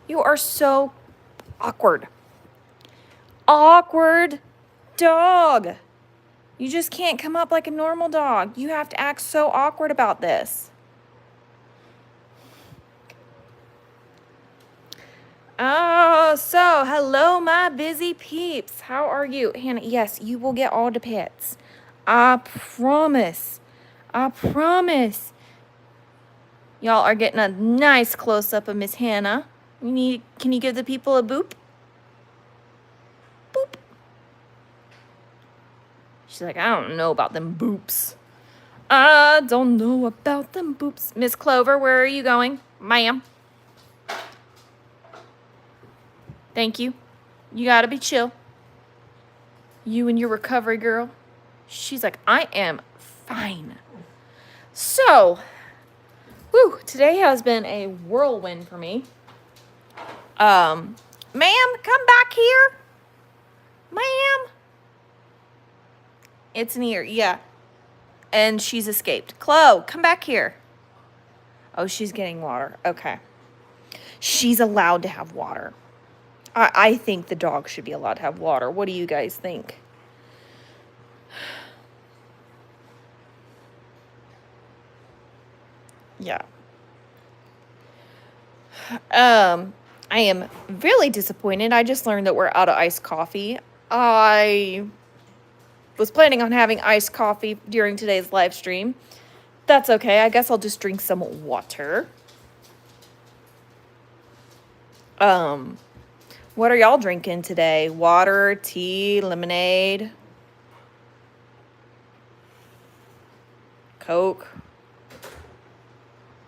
You are so awkward. Awkward dog. You just can't come up like a normal dog. You have to act so awkward about this. Oh, so hello, my busy peeps. How are you? Hannah, yes, you will get all the pets. I promise. I promise. Y'all are getting a nice close-up of Miss Hannah. Can you give the people a boop? Boop. She's like, I don't know about them boops. I don't know about them boops. Miss Clover, where are you going? Ma'am. Thank you. You gotta be chill. You and your recovery girl. She's like, I am fine. So, today has been a whirlwind for me. Ma'am, come back here. Ma'am. It's near, yeah. And she's escaped. Chloe, come back here. Oh, she's getting water. Okay. She's allowed to have water. I think the dog should be allowed to have water. What do you guys think? Yeah. I am really disappointed. I just learned that we're out of iced coffee. I was planning on having iced coffee during today's live stream. That's okay. I guess I'll just drink some water. What are y'all drinking today? Water, tea, lemonade, Coke,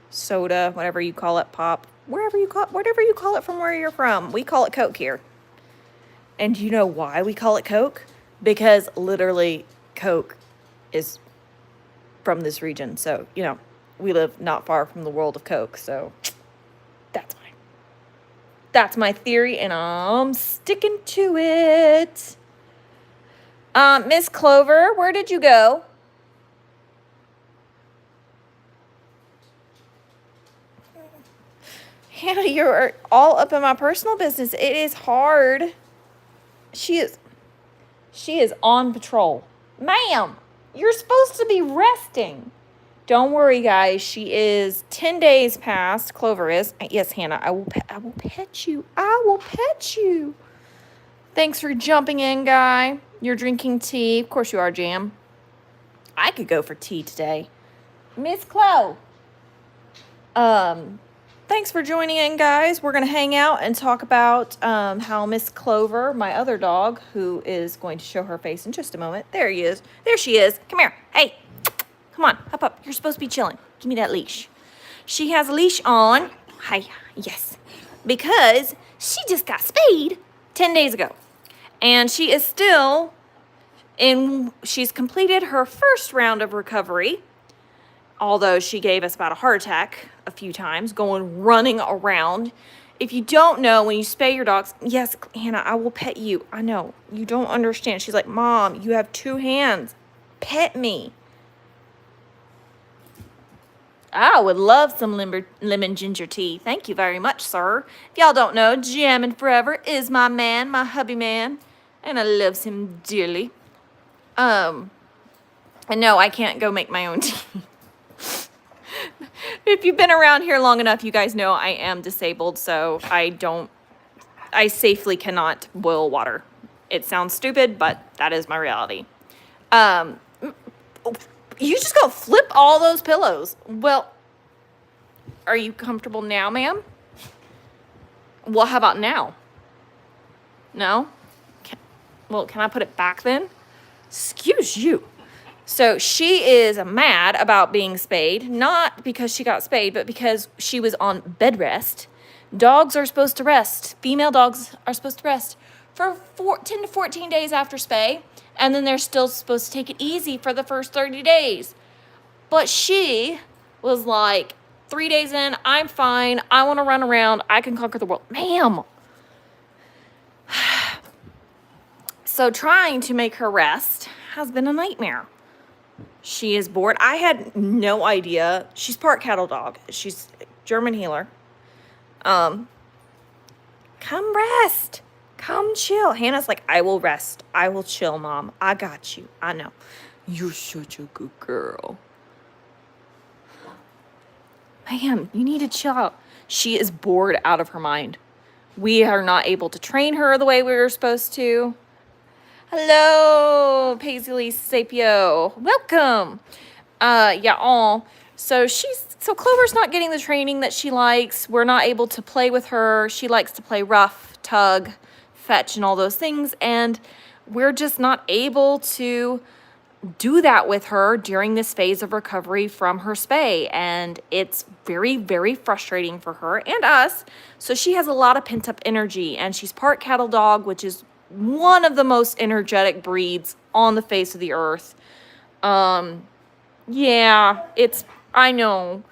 soda, whatever you call it, pop, whatever you call it from where you're from. We call it Coke here. And you know why we call it Coke? Because literally Coke is from this region. So, we live not far from the world of Coke. So that's why. That's my theory, and I'm sticking to it. Miss Clover, where did you go? Hannah, you're all up in my personal business. It is hard. She is on patrol. Ma'am, you're supposed to be resting. Don't worry, guys. She is 10 days past. Clover is. Yes, Hannah, I will pet you. I will pet you. Thanks for jumping in, guy. You're drinking tea. Of course you are, Jam. I could go for tea today. Miss Chloe. Thanks for joining in, guys. We're going to hang out and talk about how Miss Clover, my other dog, who is going to show her face in just a moment. There he is. There she is. Come here. Hey. Come on. Up. You're supposed to be chilling. Give me that leash. She has a leash on. Hi. Yes. Because she just got spayed 10 days ago. And she is still she's completed her first round of recovery. Although she gave us about a heart attack a few times, running around. If you don't know, when you spay your dogs, yes, Hannah, I will pet you. I know, you don't understand. She's like, Mom, you have 2 hands. Pet me. I would love some lemon ginger tea. Thank you very much, sir. If y'all don't know, Jammin' Forever is my man, my hubby man, and I loves him dearly. And no, I can't go make my own tea. If you've been around here long enough, you guys know I am disabled, so I safely cannot boil water. It sounds stupid, but that is my reality. You just go flip all those pillows. Well, are you comfortable now, ma'am? Well, how about now? No? Can I put it back then? Excuse you. So she is mad about being spayed, not because she got spayed, but because she was on bed rest. Dogs are supposed to rest. Female dogs are supposed to rest for 10 to 14 days after spay, and then they're still supposed to take it easy for the first 30 days. But she was like, 3 days in, I'm fine. I want to run around. I can conquer the world. Ma'am. So trying to make her rest has been a nightmare. She is bored. I had no idea. She's part cattle dog. She's German healer. Come rest. Come chill. Hannah's like, I will rest. I will chill, Mom. I got you. I know. You're such a good girl. Ma'am, you need to chill out. She is bored out of her mind. We are not able to train her the way we were supposed to. Hello, Paisley Sapio. Welcome. So Clover's not getting the training that she likes. We're not able to play with her. She likes to play rough, tug, fetch, and all those things. And we're just not able to do that with her during this phase of recovery from her spay. And it's very, very frustrating for her and us. So she has a lot of pent up energy, and she's part cattle dog, which is one of the most energetic breeds on the face of the earth. I know.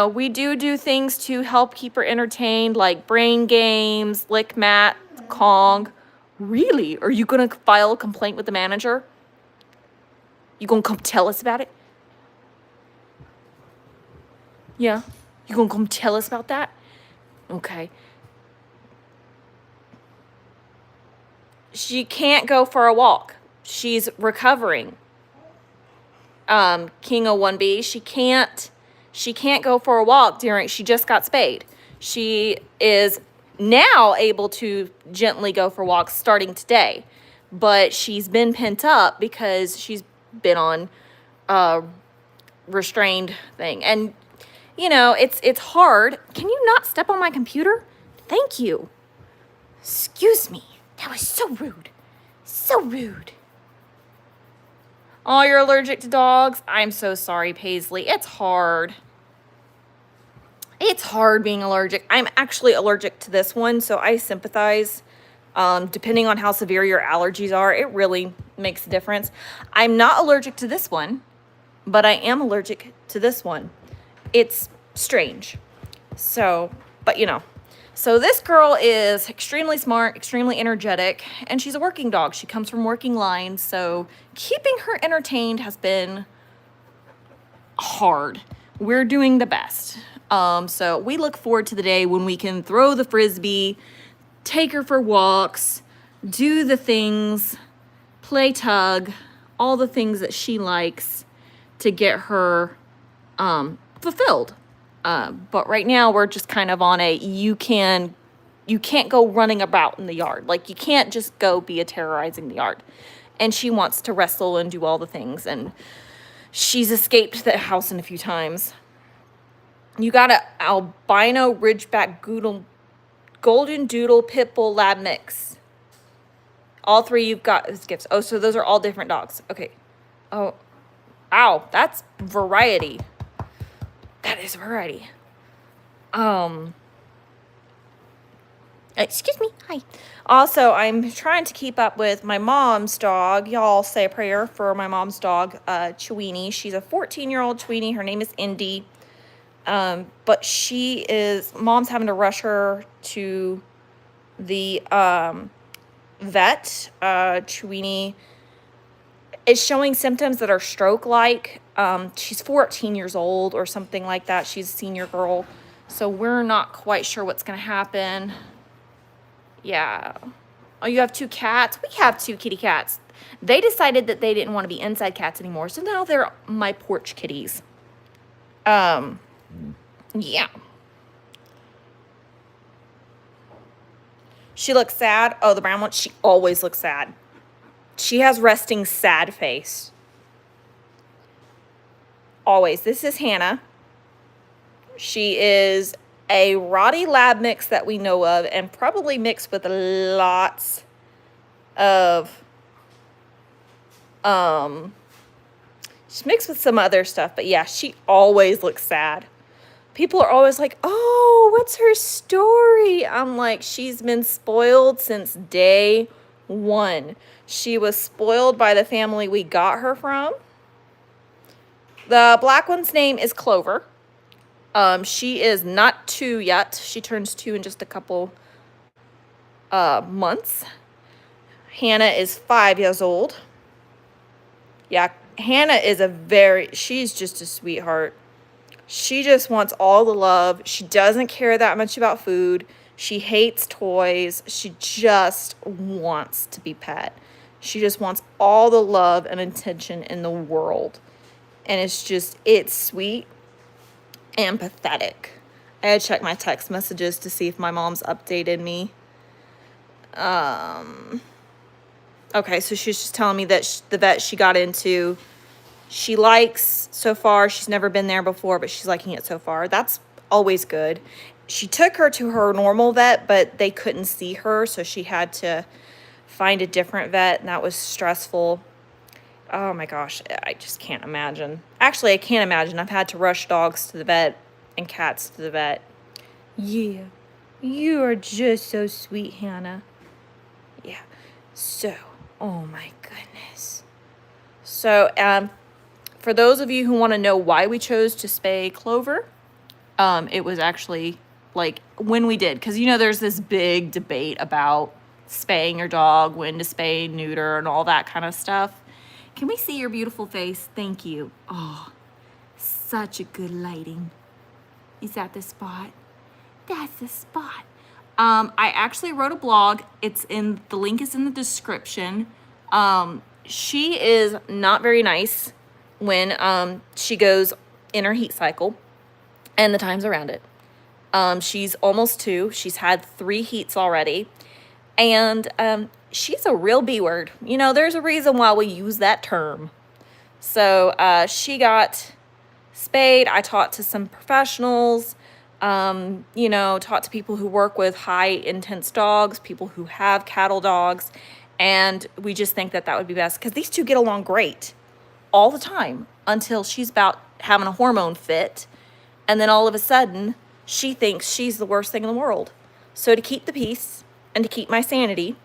We do things to help keep her entertained, like brain games, lick mat, Kong. Really? Are you going to file a complaint with the manager? You going to come tell us about it? Yeah. You going to come tell us about that? Okay. She can't go for a walk. She's recovering. King of 1B, she can't go for a walk she just got spayed. She is now able to gently go for walks starting today, but she's been pent up because she's been on restrained thing. And it's hard. Can you not step on my computer? Thank you. Excuse me. That was so rude. So rude. Oh, you're allergic to dogs? I'm so sorry, Paisley. It's hard. It's hard being allergic. I'm actually allergic to this one, so I sympathize. Depending on how severe your allergies are, it really makes a difference. I'm not allergic to this one, but I am allergic to this one. It's strange. So this girl is extremely smart, extremely energetic, and she's a working dog. She comes from working lines, so keeping her entertained has been hard. We're doing the best. So we look forward to the day when we can throw the frisbee, take her for walks, do the things, play tug, all the things that she likes to get her fulfilled. But right now we're just kind of on you can't go running about in the yard. Like, you can't just go be terrorizing the yard. And she wants to wrestle and do all the things. And she's escaped the house a few times. You got an albino ridgeback golden doodle pit bull lab mix. All three you've got as gifts. Oh, so those are all different dogs. Okay. Oh, ow, that's variety. That is variety. Excuse me. Hi. Also, I'm trying to keep up with my mom's dog. Y'all say a prayer for my mom's dog, Chewini. She's a 14-year-old Chewini. Her name is Indy. But mom's having to rush her to the vet. Chewini is showing symptoms that are stroke-like. She's 14 years old or something like that. She's a senior girl. So we're not quite sure what's going to happen. Yeah. Oh, you have 2 cats? We have 2 kitty cats. They decided that they didn't want to be inside cats anymore. So now they're my porch kitties. Yeah. She looks sad. Oh, the brown one. She always looks sad. She has resting sad face. Always. This is Hannah. She is a Rottie lab mix that we know of, and probably mixed with lots of she's mixed with some other stuff, but yeah, she always looks sad. People are always like, oh, what's her story? I'm like, she's been spoiled since day 1. She was spoiled by the family we got her from. The black one's name is Clover. She is not 2 yet. She turns 2 in just a couple months. Hannah is 5 years old. Yeah, Hannah is she's just a sweetheart. She just wants all the love. She doesn't care that much about food. She hates toys. She just wants to be pet. She just wants all the love and attention in the world. And it's sweet and pathetic. I had to check my text messages to see if my mom's updated me. Okay, so she's just telling me that the vet she got into, she likes so far. She's never been there before, but she's liking it so far. That's always good. She took her to her normal vet, but they couldn't see her, so she had to find a different vet, and that was stressful. Oh my gosh, I just can't imagine. Actually, I can't imagine. I've had to rush dogs to the vet and cats to the vet. Yeah, you are just so sweet, Hannah. Yeah, so, oh my goodness. So, for those of you who want to know why we chose to spay Clover, it was actually like when we did, because there's this big debate about spaying your dog, when to spay, neuter, and all that kind of stuff. Can we see your beautiful face? Thank you. Oh, such a good lighting. Is that the spot? That's the spot. I actually wrote a blog. The link is in the description. She is not very nice when she goes in her heat cycle and the times around it. She's almost 2. She's had 3 heats already. And she's a real B word. There's a reason why we use that term. So she got spayed. I talked to some professionals, talked to people who work with high intense dogs, people who have cattle dogs. And we just think that would be best because these two get along great all the time until she's about having a hormone fit. And then all of a sudden, she thinks she's the worst thing in the world. So to keep the peace and to keep my sanity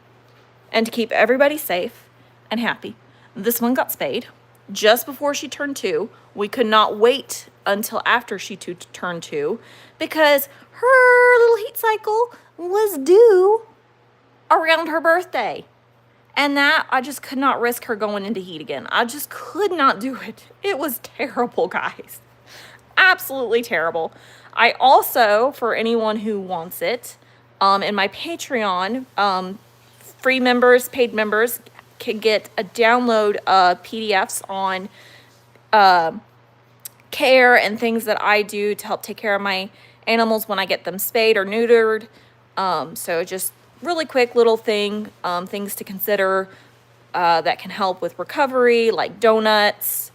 and to keep everybody safe and happy, this one got spayed just before she turned 2. We could not wait until after she turned 2 because her little heat cycle was due around her birthday. And that, I just could not risk her going into heat again. I just could not do it. It was terrible, guys. Absolutely terrible. I also, for anyone who wants it, in my Patreon, free members, paid members can get a download of PDFs on care and things that I do to help take care of my animals when I get them spayed or neutered. So just really quick little things to consider that can help with recovery, like donuts,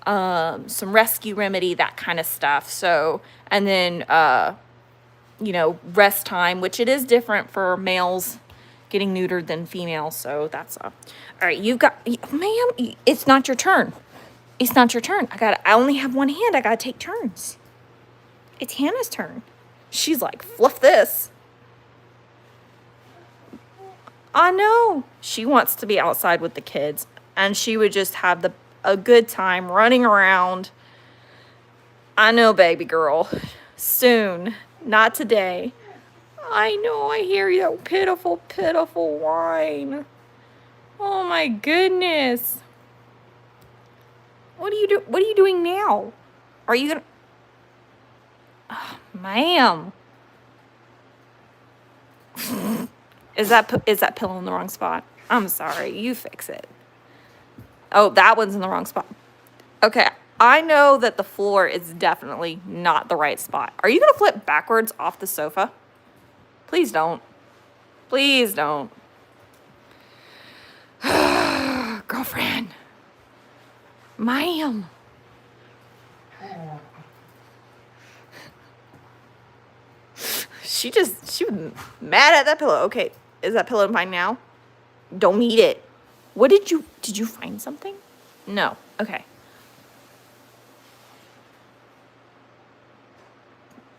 some rescue remedy, that kind of stuff. So, and then, rest time, which it is different for males getting neutered than females. So that's all right. Ma'am, it's not your turn. It's not your turn. I only have one hand. I gotta take turns. It's Hannah's turn. She's like, fluff this. I know. She wants to be outside with the kids, and she would just have a good time running around. I know, baby girl. Soon. Not today. I know. I hear you. Pitiful, pitiful whine. Oh my goodness. What are you doing now? Are you gonna... Oh, ma'am. Is that pillow in the wrong spot? I'm sorry. You fix it. Oh, that one's in the wrong spot. Okay. I know that the floor is definitely not the right spot. Are you going to flip backwards off the sofa? Please don't. Please don't. Girlfriend. Ma'am. She was mad at that pillow. Okay, is that pillow mine now? Don't eat it. What did you find something? No. Okay.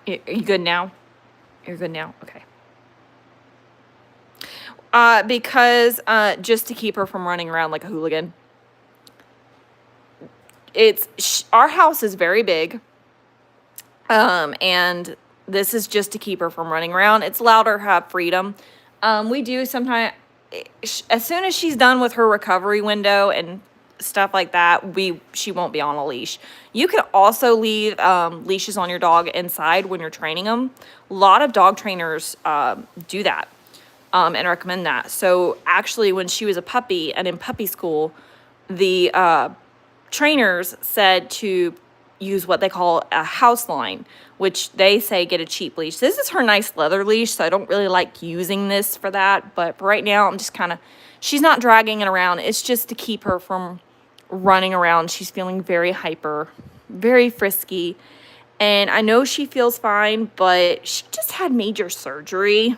Are you good now? You're good now? Okay. Because just to keep her from running around like a hooligan. Our house is very big. And this is just to keep her from running around. It's allowed her to have freedom. We do sometimes, as soon as she's done with her recovery window and stuff like that, she won't be on a leash. You can also leave leashes on your dog inside when you're training them. A lot of dog trainers do that and recommend that. So actually, when she was a puppy and in puppy school, the trainers said to use what they call a house line, which they say get a cheap leash. This is her nice leather leash, so I don't really like using this for that. But for right now, I'm just kind of, she's not dragging it around. It's just to keep her from running around. She's feeling very hyper, very frisky. And I know she feels fine, but she just had major surgery.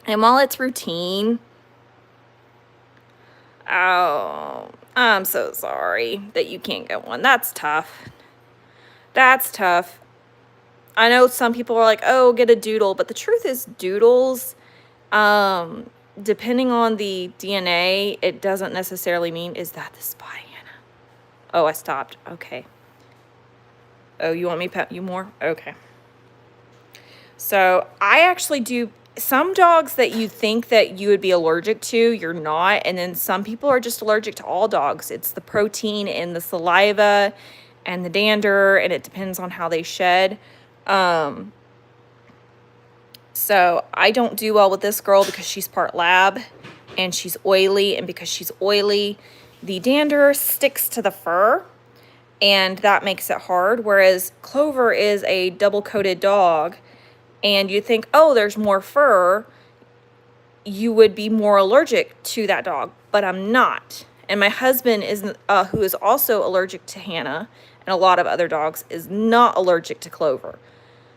And while it's routine, oh, I'm so sorry that you can't get one. That's tough. That's tough. I know some people are like, oh, get a doodle. But the truth is doodles, depending on the DNA, it doesn't necessarily mean, is that the spy, Hannah? Oh, I stopped. Okay. Oh, you want me to pet you more? Okay. So I actually do some dogs that you think that you would be allergic to, you're not. And then some people are just allergic to all dogs. It's the protein in the saliva and the dander, and it depends on how they shed. So I don't do well with this girl because she's part lab and she's oily. And because she's oily, the dander sticks to the fur and that makes it hard. Whereas Clover is a double-coated dog and you think, oh, there's more fur, you would be more allergic to that dog, but I'm not. And my husband is, who is also allergic to Hannah and a lot of other dogs, is not allergic to Clover.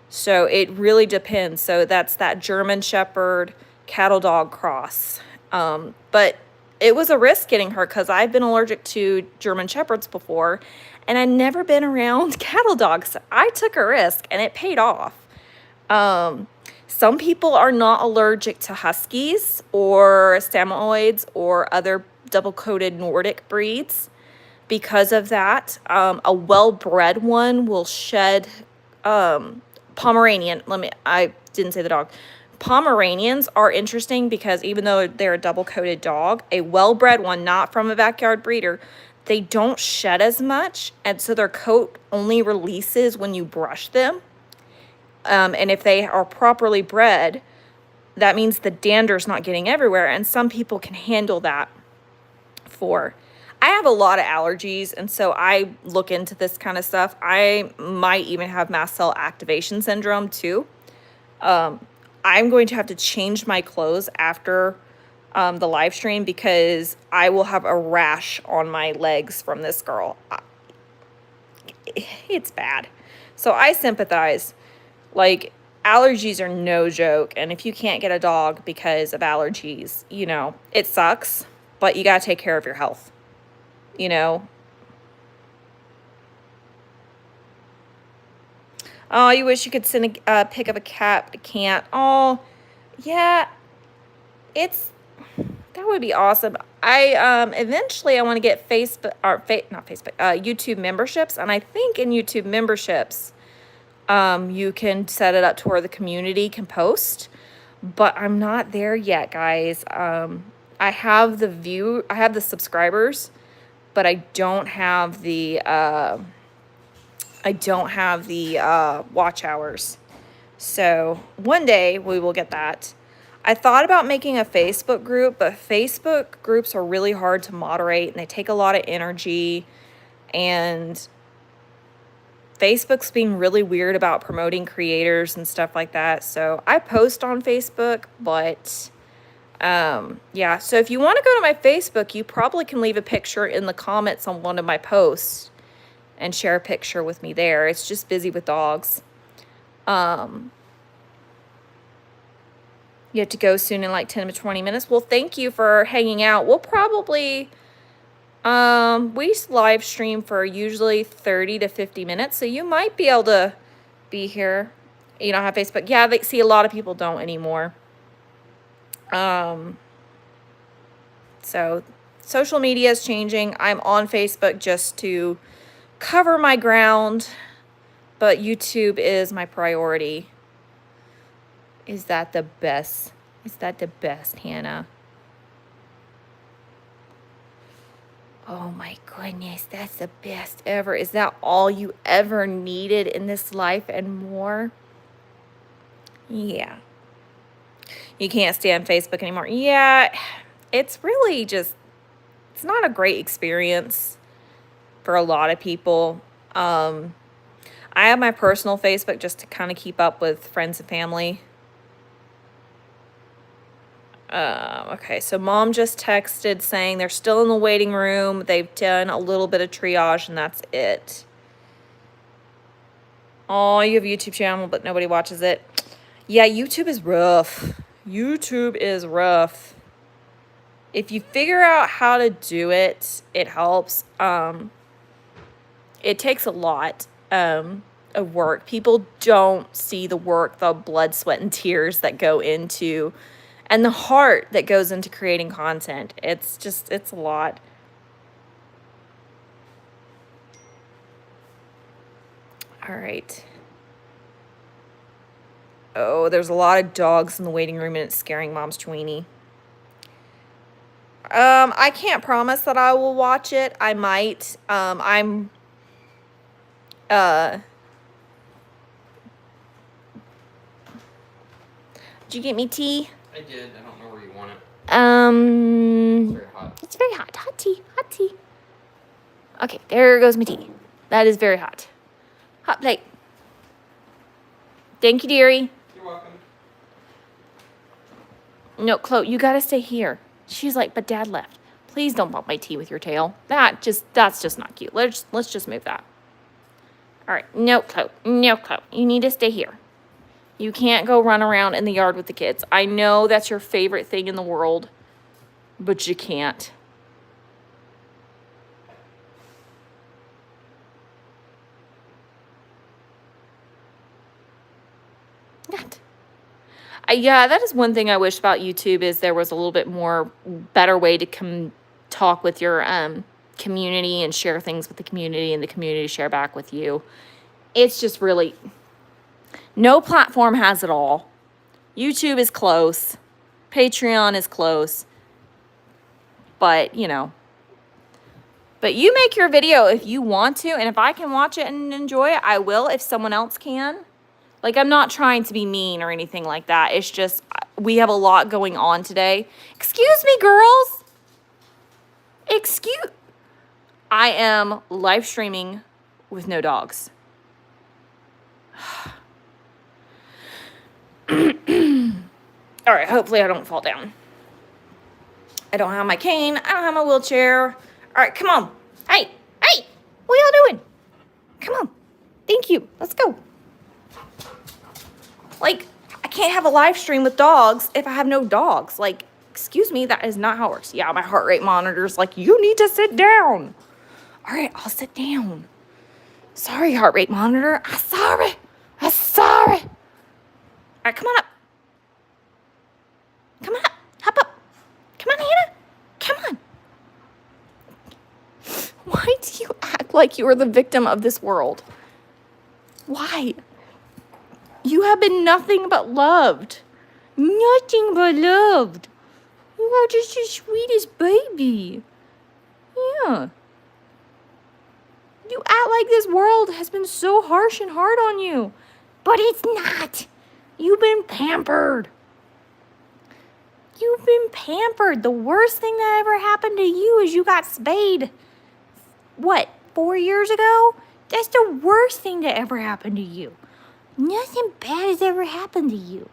So it really depends. So that's that German Shepherd cattle dog cross. But it was a risk getting her because I've been allergic to German Shepherds before and I'd never been around cattle dogs. I took a risk and it paid off. Some people are not allergic to Huskies or Samoyeds or other double-coated Nordic breeds. Because of that, a well-bred one will shed Pomeranian. I didn't say the dog. Pomeranians are interesting because even though they're a double-coated dog, a well-bred one, not from a backyard breeder, they don't shed as much, and so their coat only releases when you brush them. And if they are properly bred, that means the dander's not getting everywhere, and some people can handle that. I have a lot of allergies, and so I look into this kind of stuff. I might even have mast cell activation syndrome too. I'm going to have to change my clothes after the live stream because I will have a rash on my legs from this girl. It's bad. So I sympathize. Like, allergies are no joke, and if you can't get a dog because of allergies, you know, it sucks, but you gotta take care of your health, you know. Oh, you wish you could send a pic of a cat, but can't. Oh, yeah, that would be awesome. Eventually I want to get YouTube memberships, and I think in YouTube memberships, you can set it up to where the community can post, but I'm not there yet, guys. I have the subscribers, but I don't have the watch hours. So one day we will get that. I thought about making a Facebook group, but Facebook groups are really hard to moderate and they take a lot of energy, and Facebook's being really weird about promoting creators and stuff like that. So I post on Facebook, but yeah. So if you want to go to my Facebook, you probably can leave a picture in the comments on one of my posts and share a picture with me there. It's just Busy with Dogs. You have to go soon in like 10 to 20 minutes. Well, thank you for hanging out. We'll probably we live stream for usually 30 to 50 minutes, so you might be able to be here. You don't have Facebook. Yeah, see, a lot of people don't anymore. So social media is changing. I'm on Facebook just to cover my ground, but YouTube is my priority. Is that the best? Is that the best, Hannah? Oh my goodness, that's the best ever. Is that all you ever needed in this life and more? Yeah. You can't stay on Facebook anymore. Yeah, it's really just, it's not a great experience for a lot of people. I have my personal Facebook just to kind of keep up with friends and family. Okay, so mom just texted saying they're still in the waiting room. They've done a little bit of triage and that's it. Oh, you have a YouTube channel, but nobody watches it. Yeah, YouTube is rough. YouTube is rough. If you figure out how to do it, it helps. It takes a lot of work. People don't see the work, the blood, sweat, and tears that go into, and the heart that goes into creating content. It's a lot. All right. Oh, there's a lot of dogs in the waiting room and it's scaring mom's tweenie. I can't promise that I will watch it. I might. Did you get me tea? I did. I don't know where you want it. It's very hot. It's very hot. Hot tea. Hot tea. Okay, there goes my tea. That is very hot. Hot plate. Thank you, dearie. You're welcome. No, Chloe, you gotta stay here. She's like, but Dad left. Please don't bump my tea with your tail. That's just not cute. Let's just move that. All right, no, Chloe. No, Chloe. You need to stay here. You can't go run around in the yard with the kids. I know that's your favorite thing in the world, but you can't. That. Yeah, that is one thing I wish about YouTube is there was a little bit more better way to talk with your community and share things with the community and the community share back with you. It's just really, no platform has it all. YouTube is close. Patreon is close. But, you know. But you make your video if you want to. And if I can watch it and enjoy it, I will if someone else can. Like, I'm not trying to be mean or anything like that. It's just, we have a lot going on today. Excuse me, girls. I am live streaming with no dogs. All right, hopefully I don't fall down. I don't have my cane. I don't have my wheelchair. All right, come on. Hey, what y'all doing? Come on. Thank you. Let's go. Like, I can't have a live stream with dogs if I have no dogs. Like, excuse me, that is not how it works. Yeah, my heart rate monitor's like, you need to sit down. All right, I'll sit down. Sorry, heart rate monitor. I'm sorry. All right, come on up. Hop up. Come on, Hannah. Come on. Why do you act like you are the victim of this world? Why? You have been nothing but loved. Nothing but loved. You are just the sweetest baby. Yeah. You act like this world has been so harsh and hard on you. But it's not. You've been pampered. You've been pampered. The worst thing that ever happened to you is you got spayed. What, 4 years ago? That's the worst thing that ever happened to you. Nothing bad has ever happened to you.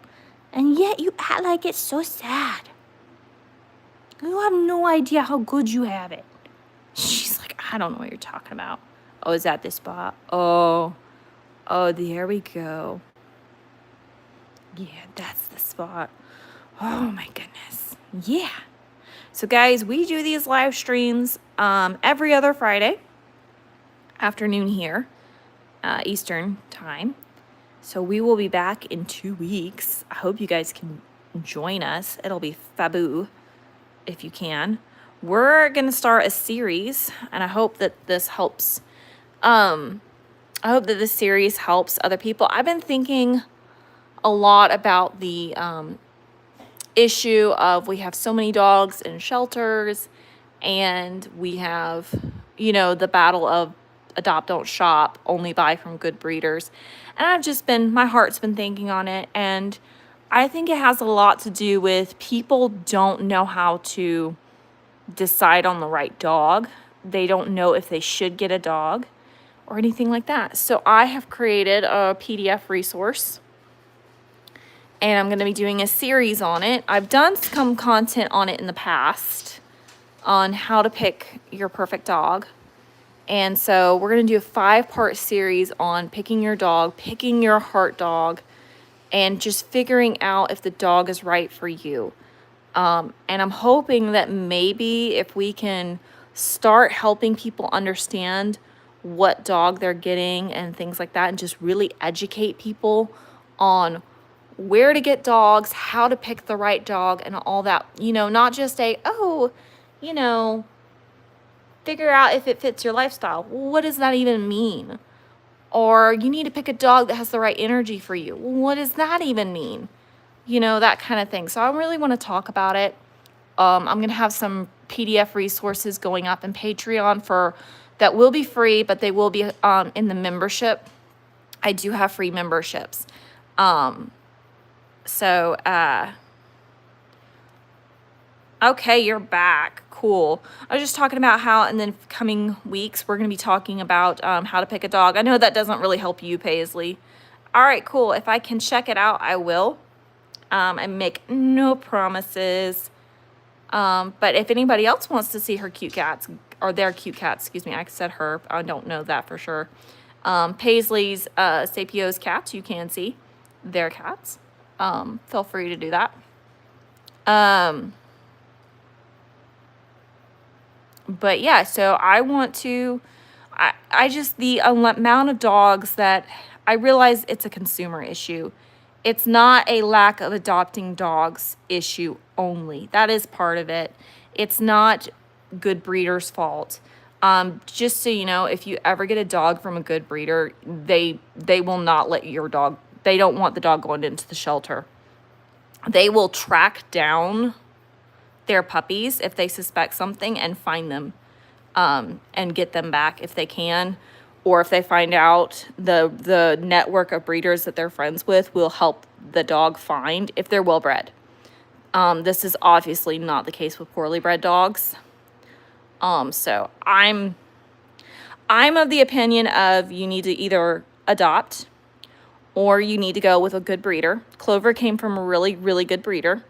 And yet you act like it's so sad. You have no idea how good you have it. She's like, I don't know what you're talking about. Oh, is that the spot? Oh, there we go. Yeah, that's the spot. Oh my goodness. Yeah. So guys, we do these live streams every other Friday afternoon here, Eastern time. So we will be back in 2 weeks. I hope you guys can join us. It'll be faboo if you can. We're going to start a series, and I hope that this helps. I hope that this series helps other people. I've been thinking a lot about the issue of we have so many dogs in shelters, and we have, you know, the battle of adopt, don't shop, only buy from good breeders. And my heart's been thinking on it. And I think it has a lot to do with people don't know how to decide on the right dog. They don't know if they should get a dog or anything like that. So I have created a PDF resource, and I'm going to be doing a series on it. I've done some content on it in the past on how to pick your perfect dog. And so we're going to do a 5-part series on picking your dog, picking your heart dog, and just figuring out if the dog is right for you. And I'm hoping that maybe if we can start helping people understand what dog they're getting and things like that, and just really educate people on where to get dogs, how to pick the right dog, and all that, you know, not just you know, figure out if it fits your lifestyle. What does that even mean? Or you need to pick a dog that has the right energy for you. What does that even mean? You know, that kind of thing. So I really want to talk about it. I'm going to have some PDF resources going up in Patreon that will be free, but they will be in the membership. I do have free memberships. Okay, you're back. Cool. I was just talking about how in the coming weeks, we're going to be talking about how to pick a dog. I know that doesn't really help you, Paisley. All right, cool. If I can check it out, I will. I make no promises. But if anybody else wants to see her cute cats, or their cute cats, excuse me, I said her. I don't know that for sure. Paisley's, Sapio's cats, you can see their cats. Feel free to do that. But yeah, so I want to, I just, the amount of dogs that I realize it's a consumer issue. It's not a lack of adopting dogs issue only. That is part of it. It's not good breeders' fault. Just so you know, if you ever get a dog from a good breeder, they will not let your dog, they don't want the dog going into the shelter. They will track down their puppies if they suspect something and find them and get them back if they can, or if they find out the network of breeders that they're friends with will help the dog find if they're well bred. This is obviously not the case with poorly bred dogs. So I'm of the opinion of you need to either adopt or you need to go with a good breeder. Clover came from a really, really good breeder.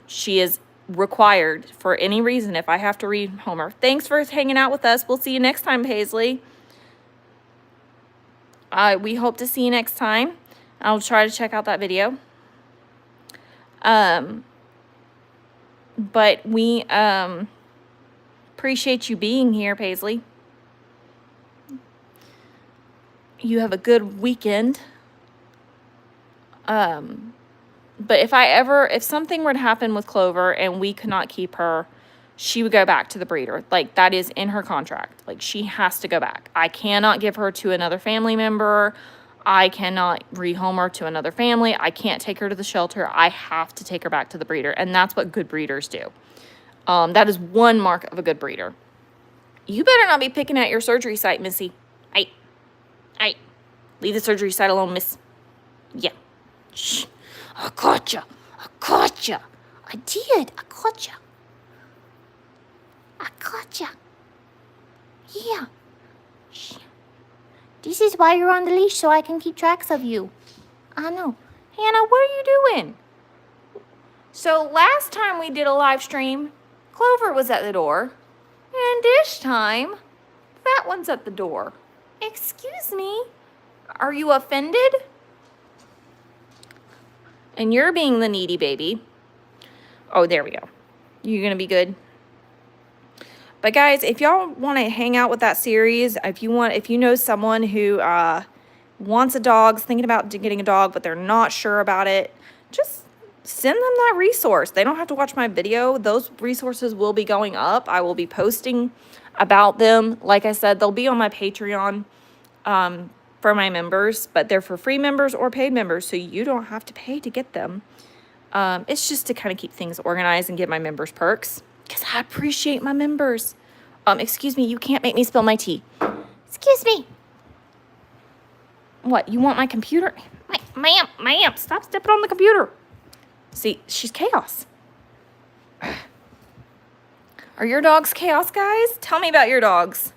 She is required for any reason. If I have to read Homer. Thanks for hanging out with us. We'll see you next time, Paisley. We hope to see you next time. I'll try to check out that video. But we appreciate you being here, Paisley. You have a good weekend. But if something were to happen with Clover and we could not keep her, she would go back to the breeder. Like, that is in her contract. Like, she has to go back. I cannot give her to another family member. I cannot rehome her to another family. I can't take her to the shelter. I have to take her back to the breeder. And that's what good breeders do. That is one mark of a good breeder. You better not be picking at your surgery site, Missy. Hey. Leave the surgery site alone, miss. Yeah. Shh. I caught ya. I did. I caught ya. Yeah. Shh. This is why you're on the leash, so I can keep tracks of you. I know. Hannah, what are you doing? So last time we did a live stream, Clover was at the door. And this time, that one's at the door. Excuse me? Are you offended? And you're being the needy baby. Oh, there we go. You're going to be good. But guys, if y'all want to hang out with that series, if you know someone who wants a dog, is thinking about getting a dog, but they're not sure about it, just send them that resource. They don't have to watch my video. Those resources will be going up. I will be posting about them. Like I said, they'll be on my Patreon for my members, but they're for free members or paid members, so you don't have to pay to get them. It's just to kind of keep things organized and get my members perks. Because I appreciate my members. Excuse me, you can't make me spill my tea. Excuse me. What, you want my computer? Ma'am, stop stepping on the computer. See, she's chaos. Are your dogs chaos, guys? Tell me about your dogs.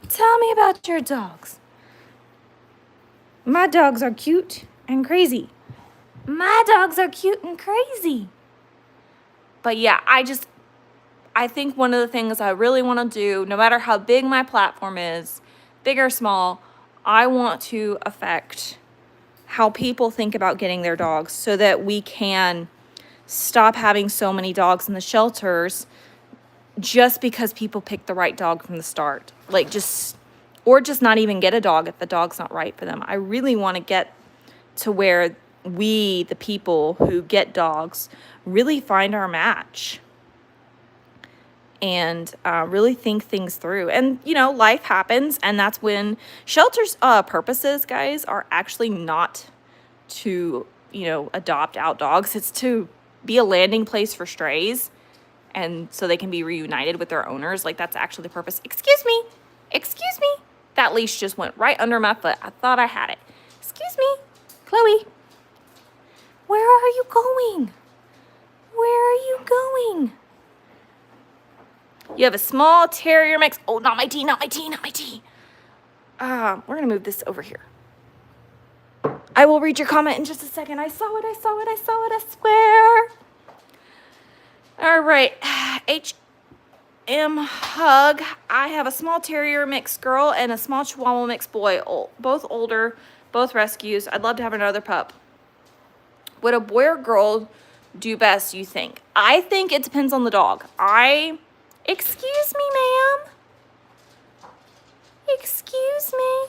Tell me about your dogs. My dogs are cute and crazy. My dogs are cute and crazy. But yeah, I think one of the things I really want to do, no matter how big my platform is, big or small, I want to affect how people think about getting their dogs so that we can stop having so many dogs in the shelters just because people pick the right dog from the start. Or just not even get a dog if the dog's not right for them. I really want to get to where we, the people who get dogs, really find our match and really think things through. And, life happens, and that's when shelters' purposes, guys, are actually not to, adopt out dogs. It's to be a landing place for strays, and so they can be reunited with their owners. That's actually the purpose. Excuse me. That leash just went right under my foot. I thought I had it. Excuse me. Chloe. Where are you going? You have a small terrier mix. Oh, not my tea. We're going to move this over here. I will read your comment in just a second. I saw it, I swear. All right. HM Hug. I have a small terrier mix girl and a small chihuahua mix boy. Both older, both rescues. I'd love to have another pup. Would a boy or girl do best, you think? I think it depends on the dog. Excuse me, ma'am. Excuse me.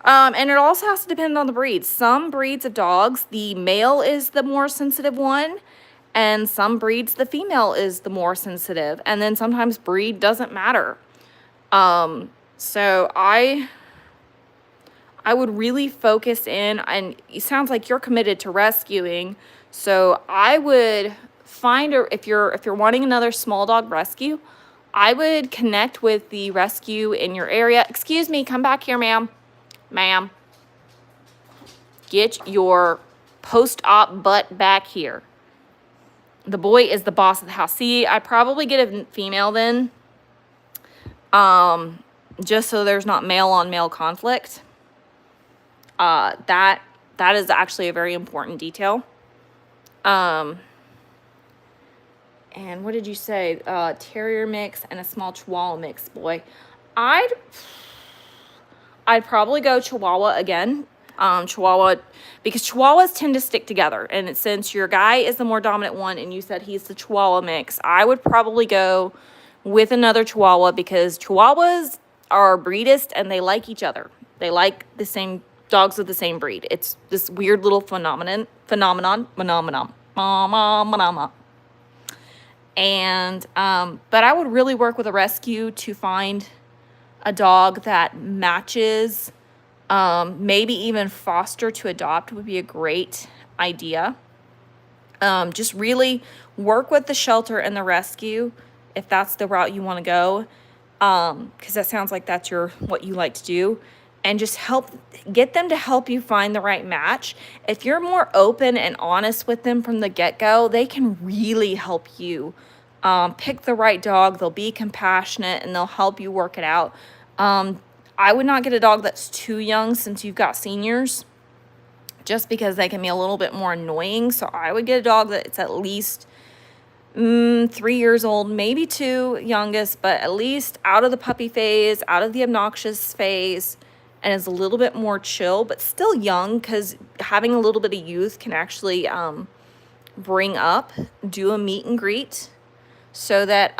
And it also has to depend on the breed. Some breeds of dogs, the male is the more sensitive one, and some breeds, the female is the more sensitive. And then sometimes breed doesn't matter. So I would really focus in, and it sounds like you're committed to rescuing. So I would find, if you're wanting another small dog rescue, I would connect with the rescue in your area. Excuse me, come back here, ma'am. Ma'am. Get your post-op butt back here. The boy is the boss of the house. See, I'd probably get a female then. Just so there's not male-on-male conflict. That is actually a very important detail. And what did you say? Terrier mix and a small Chihuahua mix, boy. I'd probably go Chihuahua again. Chihuahua, because Chihuahuas tend to stick together. And since your guy is the more dominant one and you said he's the Chihuahua mix, I would probably go with another Chihuahua because Chihuahuas are breedist and they like each other. They like the same dogs of the same breed. It's this weird little phenomenon. And, but I would really work with a rescue to find a dog that matches, maybe even foster to adopt would be a great idea. Just really work with the shelter and the rescue if that's the route you want to go. Because that sounds like that's what you like to do. And just get them to help you find the right match. If you're more open and honest with them from the get-go, they can really help you pick the right dog. They'll be compassionate and they'll help you work it out. I would not get a dog that's too young since you've got seniors, just because they can be a little bit more annoying. So I would get a dog that's at least 3 years old, maybe 2 youngest, but at least out of the puppy phase, out of the obnoxious phase, and is a little bit more chill, but still young, because having a little bit of youth can actually do a meet and greet so that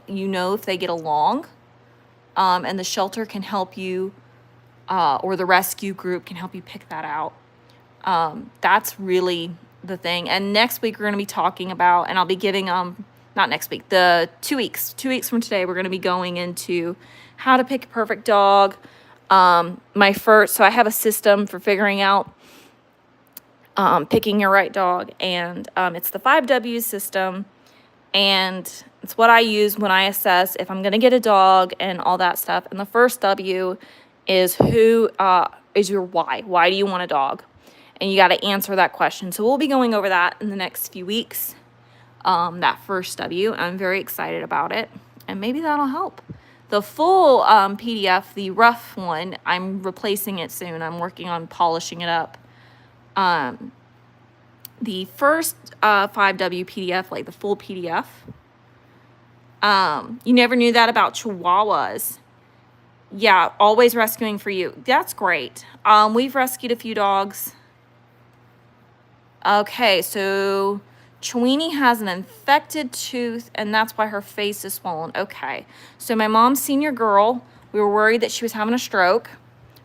if they get along, and the shelter can help you, or the rescue group can help you pick that out. That's really the thing. And next week we're going to be talking about, and I'll be giving, not next week, the 2 weeks from today, we're going to be going into how to pick a perfect dog. So I have a system for figuring out picking your right dog, and it's the 5 W system, and It's what I use when I assess if I'm going to get a dog and all that stuff. And the first W is who is your why. Why do you want a dog? And you got to answer that question. So we'll be going over that in the next few weeks, that first W. I'm very excited about it. And maybe that'll help. The full PDF, the rough one, I'm replacing it soon. I'm working on polishing it up. The first 5W PDF, like the full PDF, you never knew that about Chihuahuas. Yeah, always rescuing for you. That's great. We've rescued a few dogs. Okay, so Chewini has an infected tooth, and that's why her face is swollen. Okay, so my mom's senior girl, we were worried that she was having a stroke.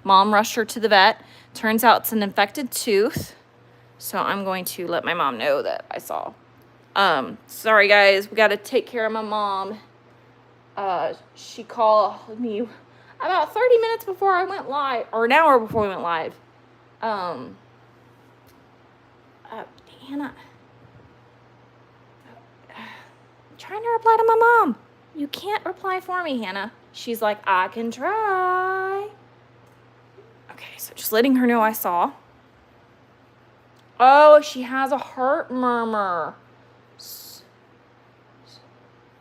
Mom rushed her to the vet. Turns out it's an infected tooth. So I'm going to let my mom know that I saw. Sorry guys, we got to take care of my mom. She called me about 30 minutes before I went live, or an hour before we went live. Hannah, I'm trying to reply to my mom. You can't reply for me, Hannah. She's like, I can try. Okay, so just letting her know I saw. Oh, she has a heart murmur.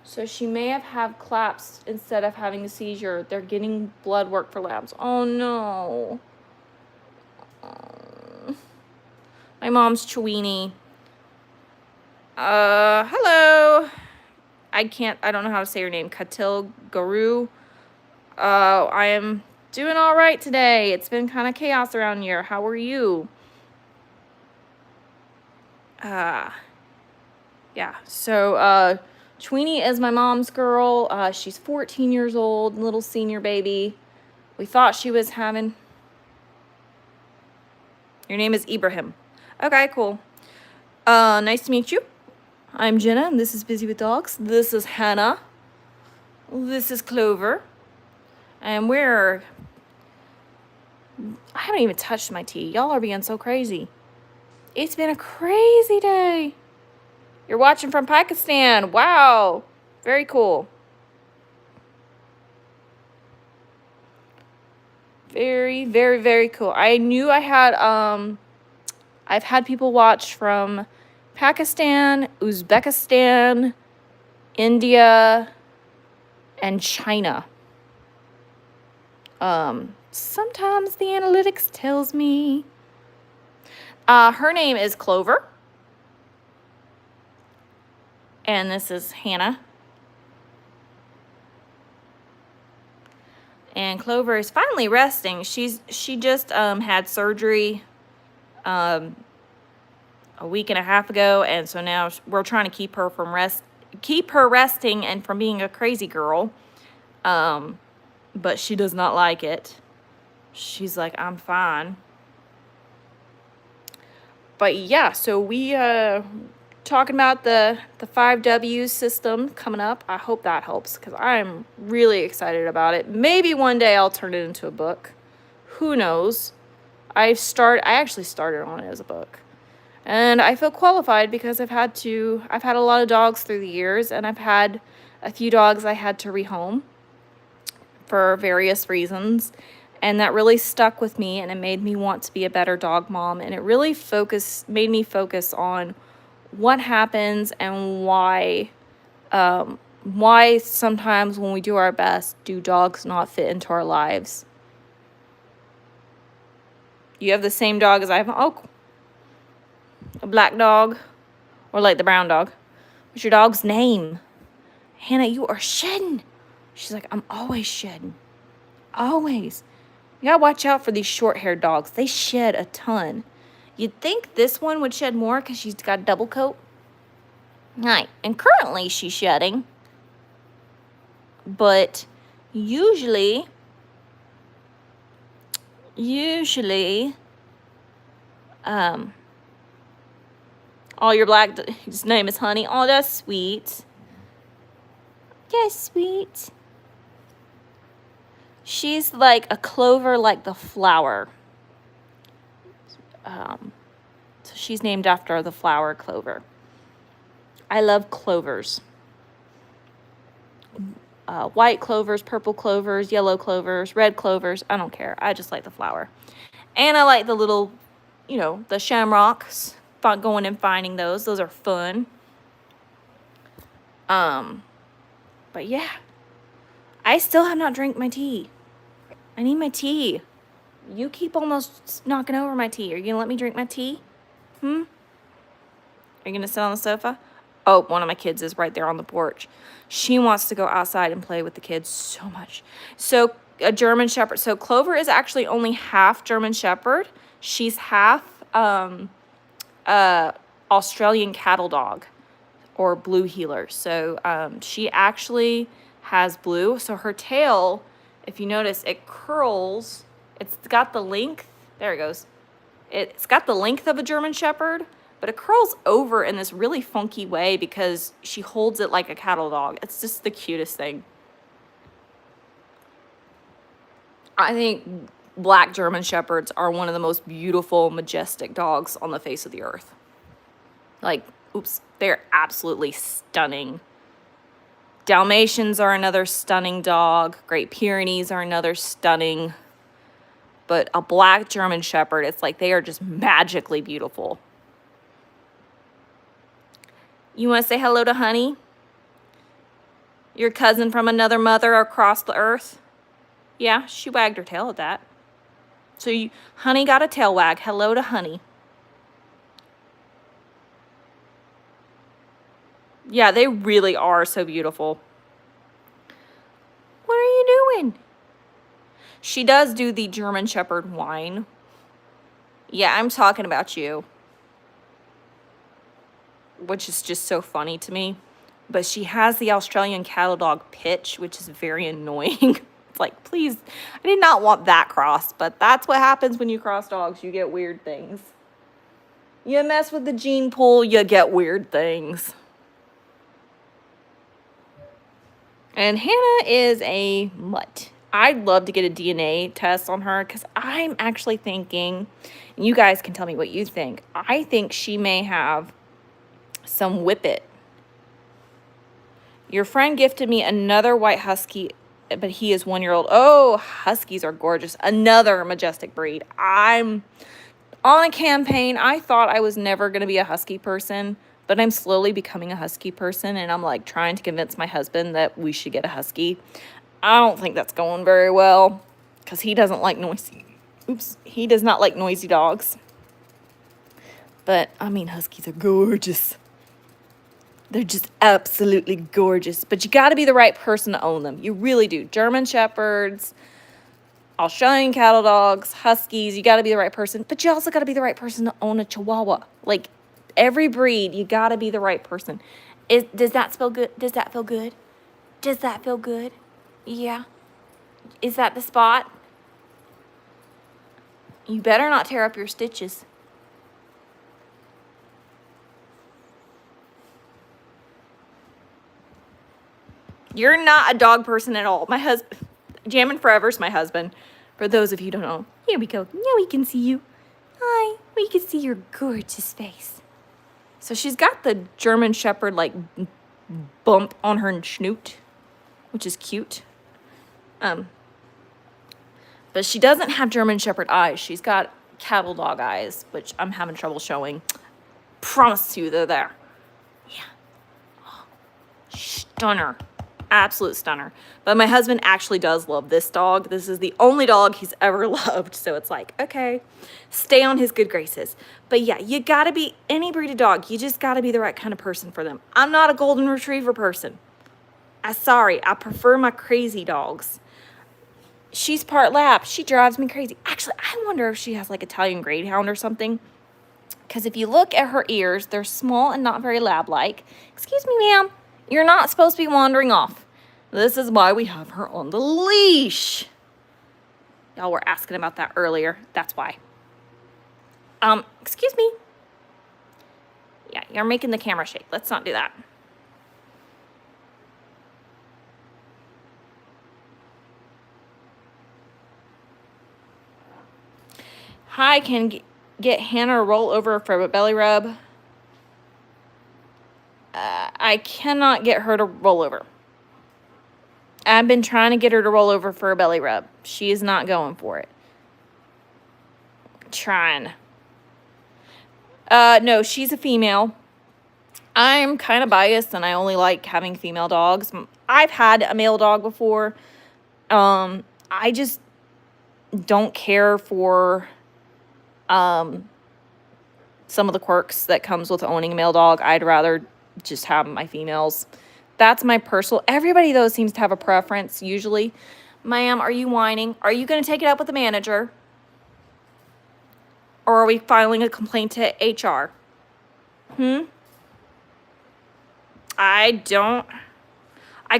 So she may have collapsed instead of having a seizure. They're getting blood work for labs. Oh, no. My mom's Chewini. Hello. I don't know how to say your name. Katil Guru. I am doing all right today. It's been kind of chaos around here. How are you? Yeah, so, Chewini is my mom's girl. She's 14 years old, little senior baby. We thought she was having... Your name is Ibrahim. Okay, cool. Nice to meet you. I'm Jenna, and this is Busy with Dogs. This is Hannah. This is Clover. And I haven't even touched my tea. Y'all are being so crazy. It's been a crazy day. You're watching from Pakistan. Wow. Very cool. Very, very, very cool. I knew I had, I've had people watch from Pakistan, Uzbekistan, India, and China. Sometimes the analytics tells me. Her name is Clover. And this is Hannah. And Clover is finally resting. She just had surgery a week and a half ago, and so now we're trying to keep her resting and from being a crazy girl. But she does not like it. She's like, I'm fine. But yeah, so we talking about the 5W system coming up. I hope that helps because I'm really excited about it. Maybe one day I'll turn it into a book. Who knows? I actually started on it as a book. And I feel qualified because I've had a lot of dogs through the years, and I've had a few dogs I had to rehome for various reasons. And that really stuck with me, and it made me want to be a better dog mom. And it really made me focus on what happens and why sometimes when we do our best, do dogs not fit into our lives. You have the same dog as I have. Oh, a black dog, or like the brown dog. What's your dog's name? Hannah, you are shedding. She's like, I'm always shedding. Always. You gotta watch out for these short-haired dogs. They shed a ton. You'd think this one would shed more because she's got a double coat. Right. And currently she's shedding. But usually, oh, your black, his name is Honey. Oh, that's sweet. That's sweet. She's like a clover, like the flower. So she's named after the flower clover. I love clovers. white clovers, purple clovers, yellow clovers, red clovers. I don't care. I just like the flower. And I like the little, you know, the shamrocks. Going and finding those. Those are fun. But yeah. I still have not drank my tea. I need my tea. You keep almost knocking over my tea. Are you going to let me drink my tea? Are you going to sit on the sofa? Oh, one of my kids is right there on the porch. She wants to go outside and play with the kids so much. So a German Shepherd. So Clover is actually only half German Shepherd. She's half Australian cattle dog or blue heeler. So she actually has blue. So her tail, if you notice, it curls. It's got the length. There it goes. It's got the length of a German Shepherd, but it curls over in this really funky way because she holds it like a cattle dog. It's just the cutest thing. I think black German Shepherds are one of the most beautiful, majestic dogs on the face of the earth. Like, oops, they're absolutely stunning. Dalmatians are another stunning dog. Great Pyrenees are another stunning. But a black German Shepherd, it's like they are just magically beautiful. You want to say hello to Honey? Your cousin from another mother across the earth? Yeah, she wagged her tail at that. So Honey got a tail wag. Hello to Honey. Yeah, they really are so beautiful. What are you doing? She does do the German Shepherd whine. Yeah, I'm talking about you. Which is just so funny to me. But she has the Australian cattle dog pitch, which is very annoying. It's like, please, I did not want that crossed. But that's what happens when you cross dogs. You get weird things. You mess with the gene pool, you get weird things. And Hannah is a mutt. I'd love to get a DNA test on her because I'm actually thinking, and you guys can tell me what you think. I think she may have some whippet. Your friend gifted me another white husky, but he is 1 year old. Oh, huskies are gorgeous. Another majestic breed. I'm on a campaign. I thought I was never going to be a husky person, but I'm slowly becoming a husky person, and I'm like trying to convince my husband that we should get a husky. I don't think that's going very well because he doesn't like noisy. He does not like noisy dogs. But, I mean, huskies are gorgeous. They're just absolutely gorgeous. But you got to be the right person to own them. You really do. German Shepherds, Australian cattle dogs, huskies, you got to be the right person. But you also got to be the right person to own a Chihuahua. Like, every breed, you got to be the right person. Does that feel good? Does that feel good? Does that feel good? Yeah. Is that the spot? You better not tear up your stitches. You're not a dog person at all. My husband, Jammin' Forever's my husband. For those of you who don't know, here we go. Now we can see you. Hi, we can see your gorgeous face. So she's got the German Shepherd like bump on her snoot, which is cute. But she doesn't have German Shepherd eyes. She's got cattle dog eyes, which I'm having trouble showing. Promise you they're there. Yeah. Oh, stunner. Absolute stunner. But my husband actually does love this dog. This is the only dog he's ever loved. So it's like, okay, stay on his good graces. But yeah, you gotta be any breed of dog. You just gotta be the right kind of person for them. I'm not a golden retriever person. Sorry, I prefer my crazy dogs. She's part lap. She drives me crazy. Actually, I wonder if she has like Italian Greyhound or something. Because if you look at her ears, they're small and not very lab-like. Excuse me, ma'am. You're not supposed to be wandering off. This is why we have her on the leash. Y'all were asking about that earlier. That's why. Excuse me. Yeah, you're making the camera shake. Let's not do that. Hi, can get Hannah a roll over for a belly rub. I cannot get her to roll over. I've been trying to get her to roll over for a belly rub. She is not going for it. Trying. No, she's a female. I'm kind of biased and I only like having female dogs. I've had a male dog before. I just don't care for some of the quirks that comes with owning a male dog. I'd rather just have my females. That's my personal. Everybody, though, seems to have a preference, usually. Ma'am, are you whining? Are you going to take it up with the manager? Or are we filing a complaint to HR? I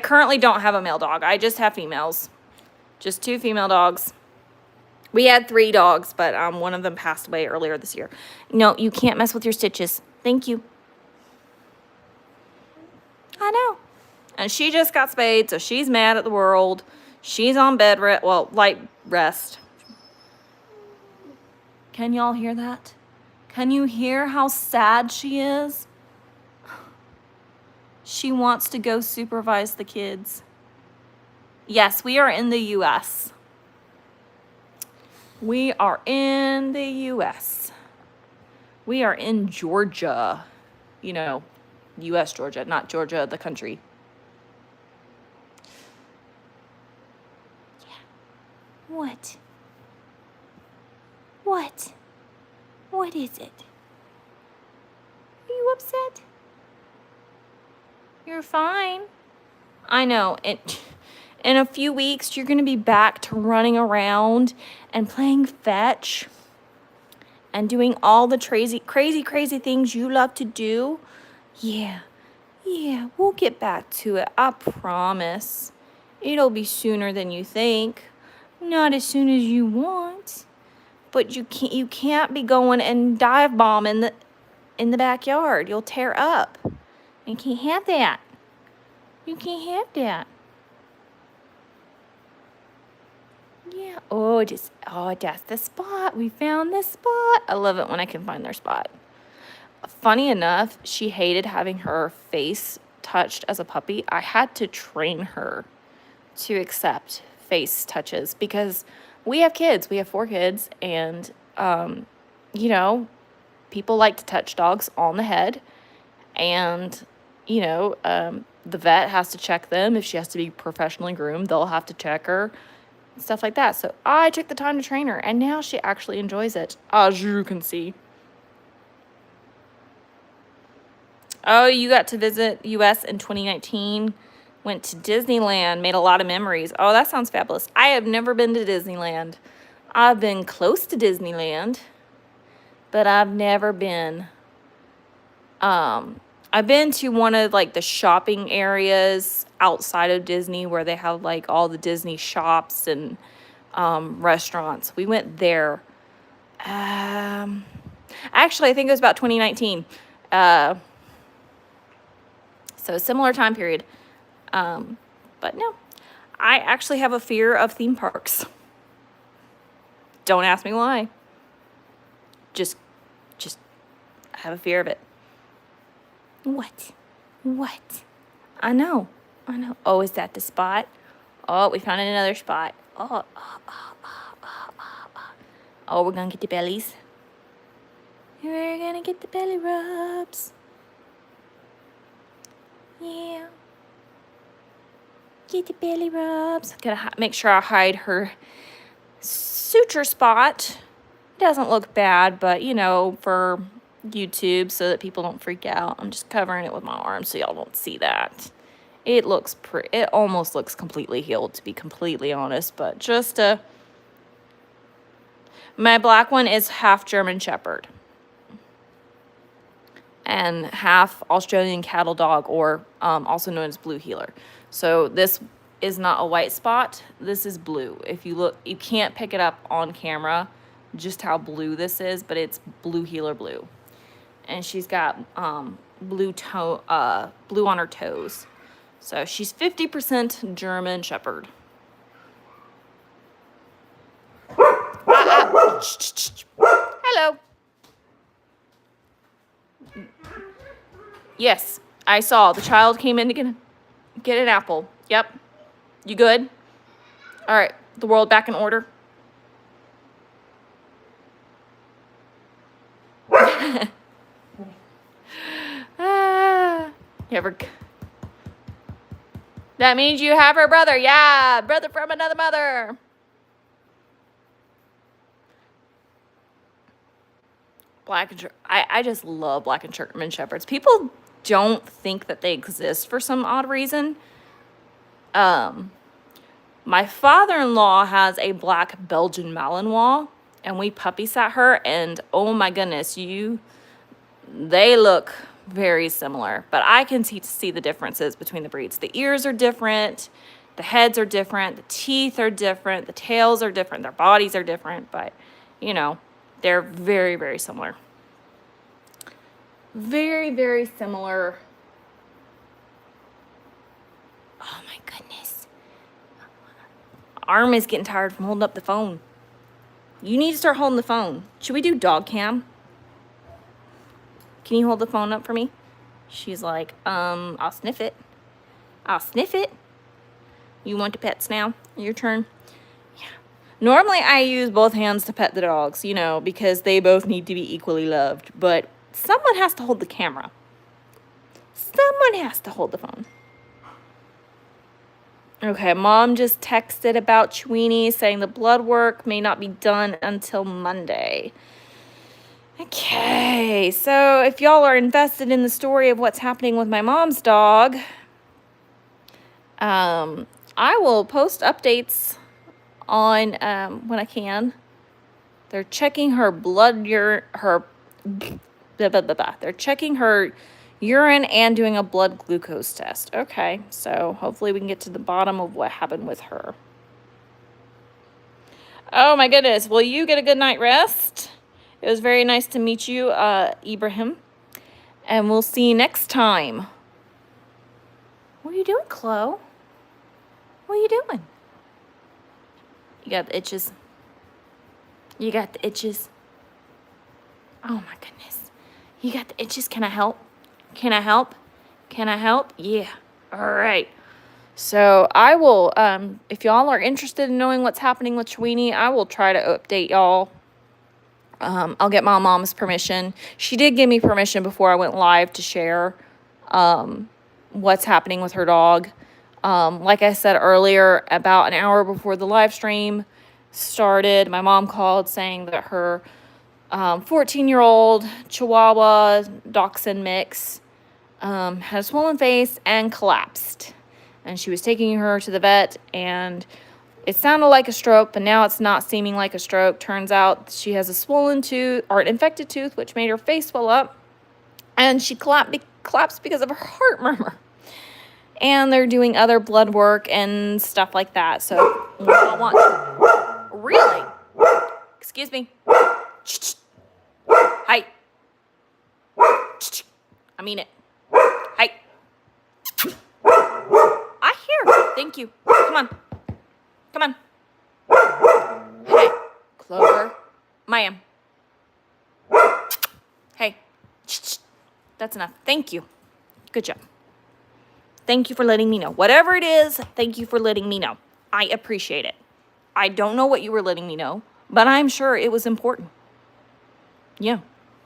currently don't have a male dog. I just have females. Just 2 female dogs. We had 3 dogs, but one of them passed away earlier this year. No, you can't mess with your stitches. Thank you. I know. And she just got spayed, so she's mad at the world. She's on bed rest. Well, light rest. Can y'all hear that? Can you hear how sad she is? She wants to go supervise the kids. Yes, we are in the U.S. We are in the U.S. We are in Georgia. You know, U.S. Georgia, not Georgia, the country. Yeah. What? What? What is it? Are you upset? You're fine. I know. In a few weeks, you're going to be back to running around and playing fetch and doing all the crazy things you love to do. Yeah, we'll get back to it. I promise. It'll be sooner than you think. Not as soon as you want. But you can't be going and dive bomb in the backyard. You'll tear up. You can't have that. You can't have that. Yeah. Oh, that's the spot. We found the spot. I love it when I can find their spot. Funny enough, she hated having her face touched as a puppy. I had to train her to accept face touches because we have kids. We have 4 kids, and you know, people like to touch dogs on the head, and you know, the vet has to check them. If she has to be professionally groomed, they'll have to check her. Stuff like that. So I took the time to train her, and now she actually enjoys it, as you can see. Oh, you got to visit U.S. in 2019, went to Disneyland, made a lot of memories. Oh, that sounds fabulous. I have never been to Disneyland. I've been close to Disneyland, but I've never been. I've been to one of like the shopping areas outside of Disney where they have like all the Disney shops and restaurants. We went there. Actually, I think it was about 2019. So a similar time period. But no, I actually have a fear of theme parks. Don't ask me why. Just I have a fear of it. What? I know. Oh, is that the spot? Oh, we found another spot. Oh, we're gonna get the bellies. We're gonna get the belly rubs. Yeah. Get the belly rubs. Gotta make sure I hide her suture spot. Doesn't look bad, but you know, for YouTube so that people don't freak out, I'm just covering it with my arm so y'all don't see that. It looks it almost looks completely healed, to be completely honest, but just my black one is half German Shepherd and half Australian cattle dog, or also known as blue heeler. So this is not a white spot. This is blue. If you look, you can't pick it up on camera just how blue this is, but it's blue heeler blue. And she's got blue on her toes. So she's 50% German Shepherd. Hello. Yes, I saw. The child came in to get an apple. Yep. You good? All right, the world back in order. You ever... That means you have her brother. Yeah, brother from another mother. I just love black and German Shepherds. People don't think that they exist for some odd reason. My father-in-law has a black Belgian Malinois, and we puppy sat her, and oh my goodness, they look very similar, but I can see the differences between the breeds. The ears are different, the heads are different, the teeth are different, the tails are different, their bodies are different, but you know, they're very, very similar. Very, very similar. Oh my goodness. Arm is getting tired from holding up the phone. You need to start holding the phone. Should we do dog cam? Can you hold the phone up for me? She's like, I'll sniff it. I'll sniff it. You want the pets now? Your turn. Yeah. Normally I use both hands to pet the dogs, you know, because they both need to be equally loved. But someone has to hold the camera. Someone has to hold the phone. Okay, Mom just texted about Chweenie saying the blood work may not be done until Monday. Okay, so if y'all are invested in the story of what's happening with my mom's dog, I will post updates on when I can. They're checking her they're checking her urine and doing a blood glucose test. Okay, so hopefully we can get to the bottom of what happened with her. Oh my goodness, will you get a good night rest? It was very nice to meet you, Ibrahim. And we'll see you next time. What are you doing, Chloe? What are you doing? You got the itches. You got the itches. Oh my goodness. You got the itches. Can I help? Can I help? Can I help? Yeah. All right. So I will, if y'all are interested in knowing what's happening with Chweenie, I will try to update y'all. I'll get my mom's permission. She did give me permission before I went live to share what's happening with her dog. Like I said earlier, about an hour before the live stream started, my mom called saying that her 14-year-old Chihuahua Dachshund mix had a swollen face and collapsed. And she was taking her to the vet, and it sounded like a stroke, but now it's not seeming like a stroke. Turns out she has a swollen tooth, or an infected tooth, which made her face swell up. And she collapsed because of her heart murmur. And they're doing other blood work and stuff like that. So, I want... Really? Excuse me. Hi. I mean it. Hi. I hear. Thank you. Come on. Come on. Hey, Clover. Mayim. Hey. That's enough. Thank you. Good job. Thank you for letting me know. Whatever it is, thank you for letting me know. I appreciate it. I don't know what you were letting me know, but I'm sure it was important. Yeah,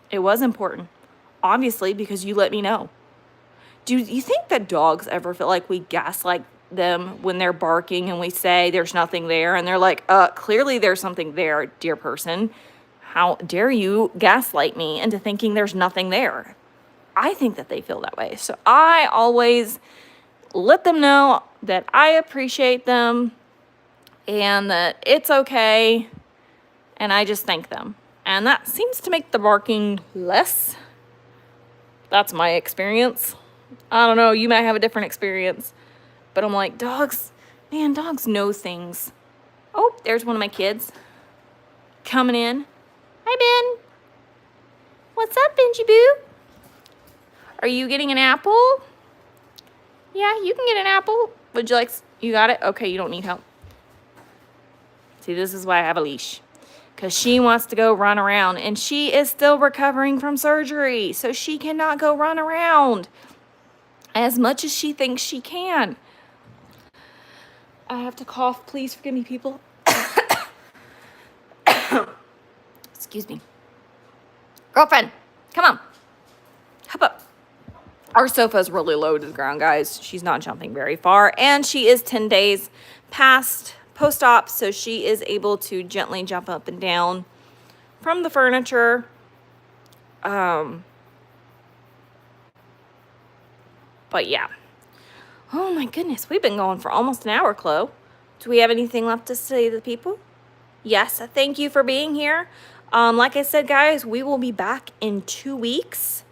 it was important. Obviously, because you let me know. Do you think that dogs ever feel like we gaslight them when they're barking and we say there's nothing there? And they're like, clearly there's something there, dear person. How dare you gaslight me into thinking there's nothing there? I think that they feel that way. So I always let them know that I appreciate them and that it's okay. And I just thank them. And that seems to make the barking less. That's my experience. I don't know, you might have a different experience. But I'm like, dogs know things. Oh, there's one of my kids coming in. Hi, Ben. What's up, Benji Boo? Are you getting an apple? Yeah, you can get an apple. Would you like, you got it? Okay, you don't need help. See, this is why I have a leash. Because she wants to go run around. And she is still recovering from surgery. So she cannot go run around as much as she thinks she can. I have to cough. Please forgive me, people. Excuse me. Girlfriend, come on. Hop up. Our sofa is really low to the ground, guys. She's not jumping very far. And she is 10 days past post-op, so she is able to gently jump up and down from the furniture. But yeah. Oh my goodness, we've been going for almost an hour, Chloe. Do we have anything left to say to the people? Yes, thank you for being here. Like I said, guys, we will be back in 2 weeks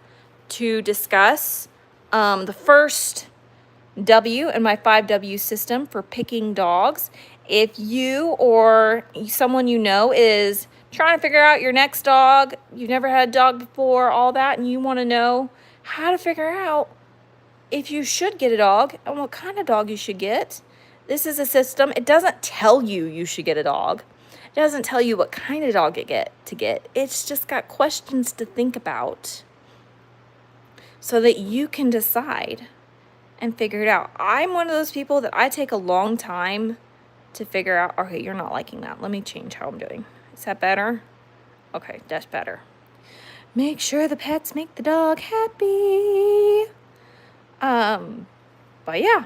to discuss the first W in my 5W system for picking dogs. If you or someone you know is trying to figure out your next dog, you've never had a dog before, all that, and you want to know how to figure out if you should get a dog and what kind of dog you should get, this is a system. It doesn't tell you you should get a dog. It doesn't tell you what kind of dog to get. It's just got questions to think about so that you can decide and figure it out. I'm one of those people that I take a long time to figure out. Okay, you're not liking that. Let me change how I'm doing. Is that better? Okay, that's better. Make sure the pets make the dog happy. But yeah,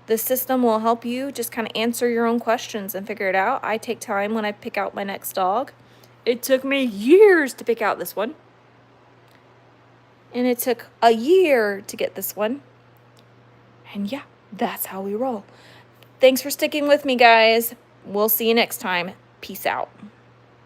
this system will help you just kind of answer your own questions and figure it out. I take time when I pick out my next dog. It took me years to pick out this one. And it took a year to get this one. And yeah, that's how we roll. Thanks for sticking with me, guys. We'll see you next time. Peace out.